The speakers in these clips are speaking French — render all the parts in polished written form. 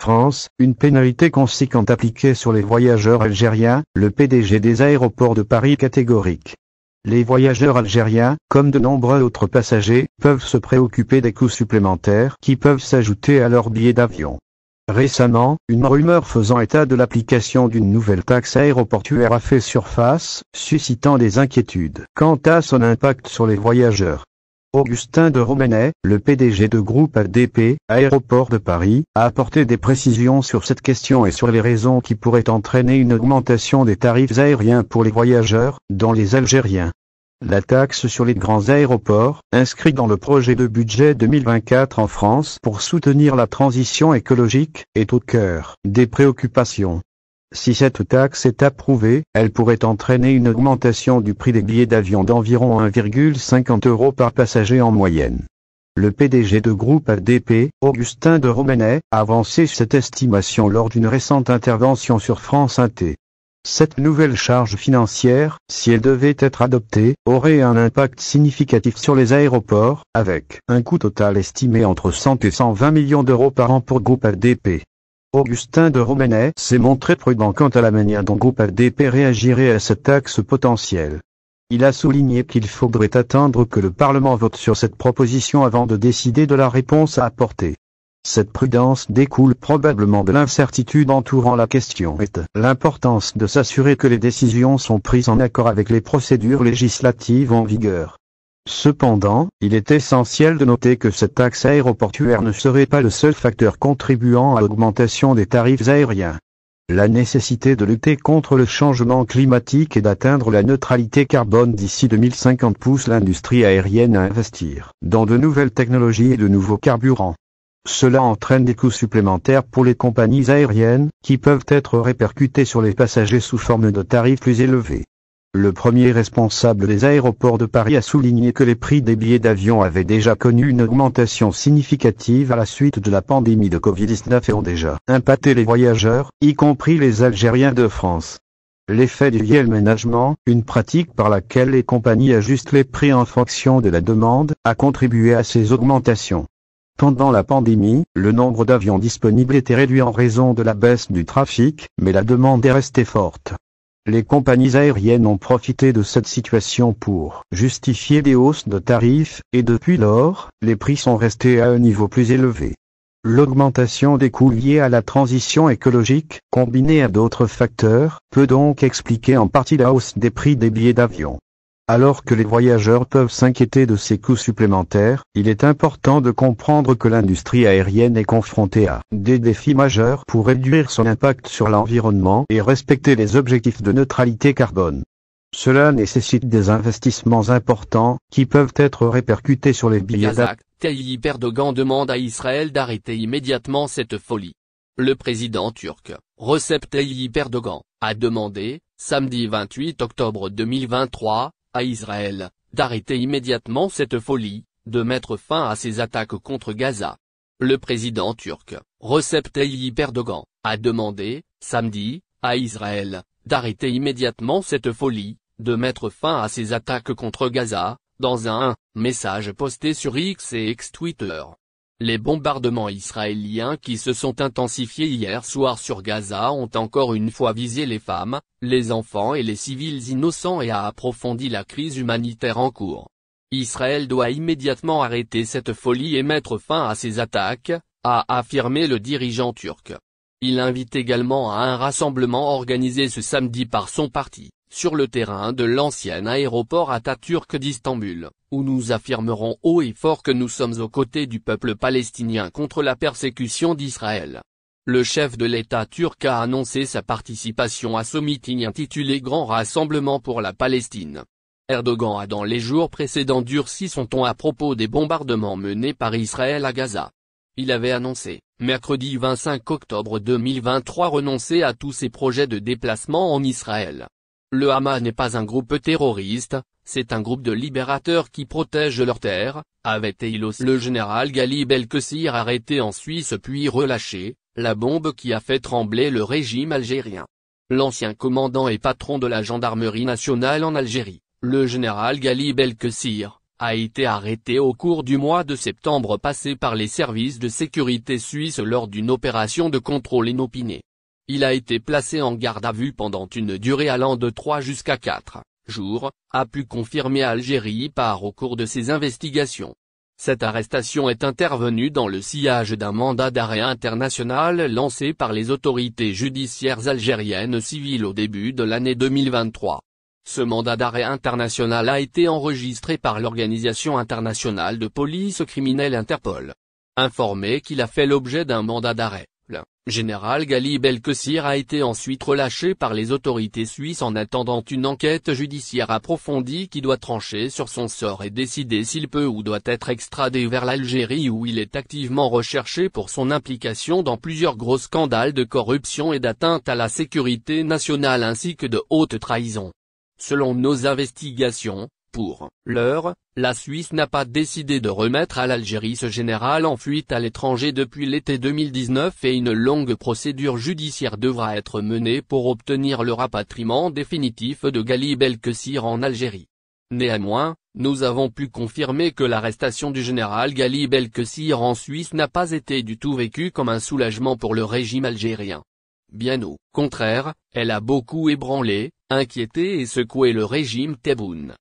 France, une pénalité conséquente appliquée sur les voyageurs algériens, le PDG des aéroports de Paris catégorique. Les voyageurs algériens, comme de nombreux autres passagers, peuvent se préoccuper des coûts supplémentaires qui peuvent s'ajouter à leur billet d'avion. Récemment, une rumeur faisant état de l'application d'une nouvelle taxe aéroportuaire a fait surface, suscitant des inquiétudes quant à son impact sur les voyageurs. Augustin de Romanet, le PDG de Groupe ADP, Aéroports de Paris, a apporté des précisions sur cette question et sur les raisons qui pourraient entraîner une augmentation des tarifs aériens pour les voyageurs, dont les Algériens. La taxe sur les grands aéroports, inscrite dans le projet de budget 2024 en France pour soutenir la transition écologique, est au cœur des préoccupations. Si cette taxe est approuvée, elle pourrait entraîner une augmentation du prix des billets d'avion d'environ 1,50 € par passager en moyenne. Le PDG de Groupe ADP, Augustin de Romanet, a avancé cette estimation lors d'une récente intervention sur France Inter. Cette nouvelle charge financière, si elle devait être adoptée, aurait un impact significatif sur les aéroports, avec un coût total estimé entre 100 et 120 millions d'euros par an pour Groupe ADP. Augustin de Romanet s'est montré prudent quant à la manière dont Groupe ADP réagirait à cette taxe potentielle. Il a souligné qu'il faudrait attendre que le Parlement vote sur cette proposition avant de décider de la réponse à apporter. Cette prudence découle probablement de l'incertitude entourant la question et de l'importance de s'assurer que les décisions sont prises en accord avec les procédures législatives en vigueur. Cependant, il est essentiel de noter que cette taxe aéroportuaire ne serait pas le seul facteur contribuant à l'augmentation des tarifs aériens. La nécessité de lutter contre le changement climatique et d'atteindre la neutralité carbone d'ici 2050 pousse l'industrie aérienne à investir dans de nouvelles technologies et de nouveaux carburants. Cela entraîne des coûts supplémentaires pour les compagnies aériennes, qui peuvent être répercutés sur les passagers sous forme de tarifs plus élevés. Le premier responsable des aéroports de Paris a souligné que les prix des billets d'avion avaient déjà connu une augmentation significative à la suite de la pandémie de Covid-19 et ont déjà impacté les voyageurs, y compris les Algériens de France. L'effet du yield management, une pratique par laquelle les compagnies ajustent les prix en fonction de la demande, a contribué à ces augmentations. Pendant la pandémie, le nombre d'avions disponibles était réduit en raison de la baisse du trafic, mais la demande est restée forte. Les compagnies aériennes ont profité de cette situation pour justifier des hausses de tarifs, et depuis lors, les prix sont restés à un niveau plus élevé. L'augmentation des coûts liés à la transition écologique, combinée à d'autres facteurs, peut donc expliquer en partie la hausse des prix des billets d'avion. Alors que les voyageurs peuvent s'inquiéter de ces coûts supplémentaires, il est important de comprendre que l'industrie aérienne est confrontée à des défis majeurs pour réduire son impact sur l'environnement et respecter les objectifs de neutralité carbone. Cela nécessite des investissements importants, qui peuvent être répercutés sur les billets d'avion. Tayyip Erdogan demande à Israël d'arrêter immédiatement cette folie. Le président turc, Recep Tayyip Erdogan, a demandé, samedi 28 octobre 2023, à Israël, d'arrêter immédiatement cette folie, de mettre fin à ses attaques contre Gaza. Le président turc, Recep Tayyip Erdogan, a demandé, samedi, à Israël, d'arrêter immédiatement cette folie, de mettre fin à ses attaques contre Gaza, dans un message posté sur X et ex-Twitter. Les bombardements israéliens qui se sont intensifiés hier soir sur Gaza ont encore une fois visé les femmes, les enfants et les civils innocents et a approfondi la crise humanitaire en cours. Israël doit immédiatement arrêter cette folie et mettre fin à ces attaques, a affirmé le dirigeant turc. Il invite également à un rassemblement organisé ce samedi par son parti, sur le terrain de l'ancien aéroport Atatürk d'Istanbul, où nous affirmerons haut et fort que nous sommes aux côtés du peuple palestinien contre la persécution d'Israël. Le chef de l'État turc a annoncé sa participation à ce meeting intitulé Grand Rassemblement pour la Palestine. Erdogan a dans les jours précédents durci son ton à propos des bombardements menés par Israël à Gaza. Il avait annoncé, mercredi 25 octobre 2023 renoncer à tous ses projets de déplacement en Israël. Le Hamas n'est pas un groupe terroriste, c'est un groupe de libérateurs qui protègent leurs terres, avait-il aussi le général Ghali Belkacir arrêté en Suisse puis relâché, la bombe qui a fait trembler le régime algérien. L'ancien commandant et patron de la gendarmerie nationale en Algérie, le général Ghali Belkacir, a été arrêté au cours du mois de septembre passé par les services de sécurité suisses lors d'une opération de contrôle inopinée. Il a été placé en garde à vue pendant une durée allant de 3 jusqu'à 4 jours, a pu confirmer Algérie par au cours de ses investigations. Cette arrestation est intervenue dans le sillage d'un mandat d'arrêt international lancé par les autorités judiciaires algériennes civiles au début de l'année 2023. Ce mandat d'arrêt international a été enregistré par l'Organisation internationale de police criminelle Interpol. Informé qu'il a fait l'objet d'un mandat d'arrêt, le général Ghali Belkessir a été ensuite relâché par les autorités suisses en attendant une enquête judiciaire approfondie qui doit trancher sur son sort et décider s'il peut ou doit être extradé vers l'Algérie où il est activement recherché pour son implication dans plusieurs gros scandales de corruption et d'atteinte à la sécurité nationale ainsi que de haute trahison. Selon nos investigations, pour l'heure, la Suisse n'a pas décidé de remettre à l'Algérie ce général en fuite à l'étranger depuis l'été 2019 et une longue procédure judiciaire devra être menée pour obtenir le rapatriement définitif de Ghali Belkessir en Algérie. Néanmoins, nous avons pu confirmer que l'arrestation du général Ghali Belkessir en Suisse n'a pas été du tout vécue comme un soulagement pour le régime algérien. Bien au contraire, elle a beaucoup ébranlé, inquiété et secoué le régime Tebboune.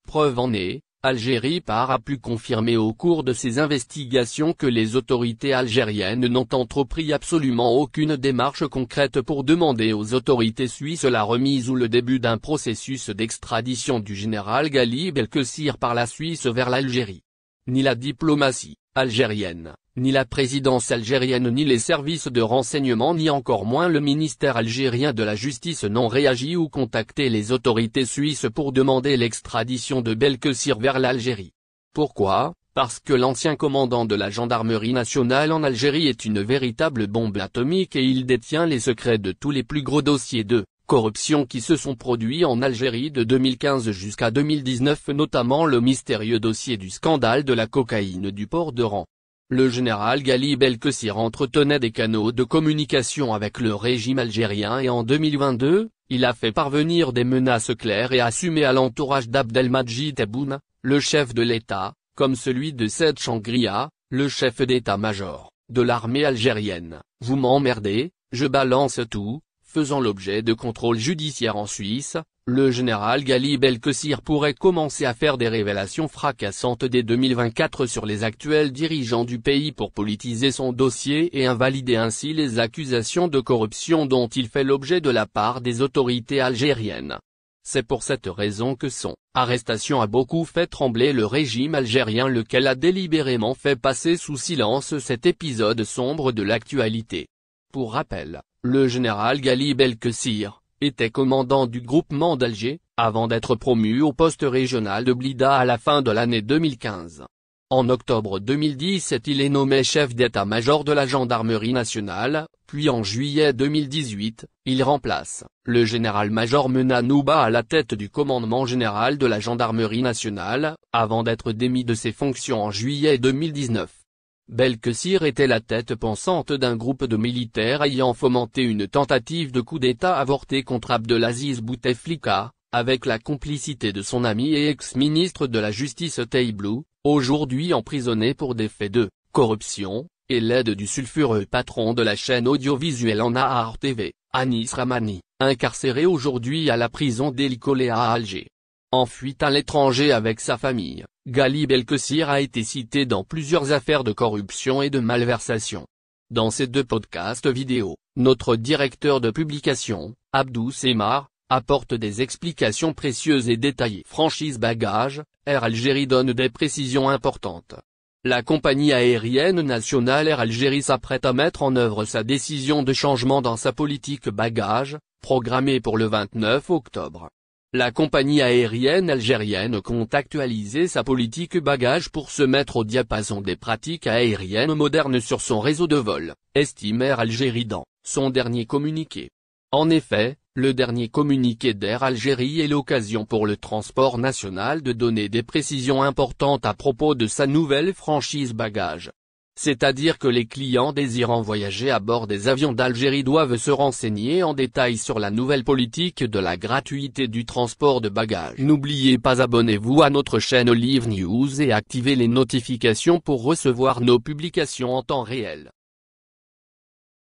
Preuve en est, Algérie a pu confirmer au cours de ses investigations que les autorités algériennes n'ont entrepris absolument aucune démarche concrète pour demander aux autorités suisses la remise ou le début d'un processus d'extradition du général Ghali Belkessir par la Suisse vers l'Algérie. Ni la diplomatie algérienne, ni la présidence algérienne ni les services de renseignement ni encore moins le ministère algérien de la Justice n'ont réagi ou contacté les autorités suisses pour demander l'extradition de Belkessir vers l'Algérie. Pourquoi? Parce que l'ancien commandant de la gendarmerie nationale en Algérie est une véritable bombe atomique et il détient les secrets de tous les plus gros dossiers de corruption qui se sont produits en Algérie de 2015 jusqu'à 2019, notamment le mystérieux dossier du scandale de la cocaïne du port d'Oran. Le général Ghali Belkessir entretenait des canaux de communication avec le régime algérien et en 2022, il a fait parvenir des menaces claires et assumées à l'entourage d'Abdelmadjid Tebboune, le chef de l'État, comme celui de Said Changria, le chef d'état-major de l'armée algérienne. Vous m'emmerdez, je balance tout. Faisant l'objet de contrôles judiciaires en Suisse, le général Ghali Belkessir pourrait commencer à faire des révélations fracassantes dès 2024 sur les actuels dirigeants du pays pour politiser son dossier et invalider ainsi les accusations de corruption dont il fait l'objet de la part des autorités algériennes. C'est pour cette raison que son arrestation a beaucoup fait trembler le régime algérien lequel a délibérément fait passer sous silence cet épisode sombre de l'actualité. Pour rappel, le général Ghali Belkessir était commandant du groupement d'Alger, avant d'être promu au poste régional de Blida à la fin de l'année 2015. En octobre 2017 il est nommé chef d'état-major de la gendarmerie nationale, puis en juillet 2018, il remplace le général-major Mena Nouba à la tête du commandement général de la gendarmerie nationale, avant d'être démis de ses fonctions en juillet 2019. Belkessir était la tête pensante d'un groupe de militaires ayant fomenté une tentative de coup d'État avorté contre Abdelaziz Bouteflika, avec la complicité de son ami et ex-ministre de la Justice Tebboune, aujourd'hui emprisonné pour des faits de corruption, et l'aide du sulfureux patron de la chaîne audiovisuelle Nahar TV, Anis Ramani, incarcéré aujourd'hui à la prison d'El Kolea à Alger. En fuite à l'étranger avec sa famille, Ghali Belkessir a été cité dans plusieurs affaires de corruption et de malversation. Dans ces deux podcasts vidéo, notre directeur de publication, Abdou Semar, apporte des explications précieuses et détaillées. Franchise bagages, Air Algérie donne des précisions importantes. La compagnie aérienne nationale Air Algérie s'apprête à mettre en œuvre sa décision de changement dans sa politique bagages, programmée pour le 29 octobre. La compagnie aérienne algérienne compte actualiser sa politique bagages pour se mettre au diapason des pratiques aériennes modernes sur son réseau de vol, estime Air Algérie dans son dernier communiqué. En effet, le dernier communiqué d'Air Algérie est l'occasion pour le transport national de donner des précisions importantes à propos de sa nouvelle franchise bagages. C'est-à-dire que les clients désirant voyager à bord des avions d'Algérie doivent se renseigner en détail sur la nouvelle politique de la gratuité du transport de bagages. N'oubliez pas, abonnez-vous à notre chaîne Olive News et activez les notifications pour recevoir nos publications en temps réel.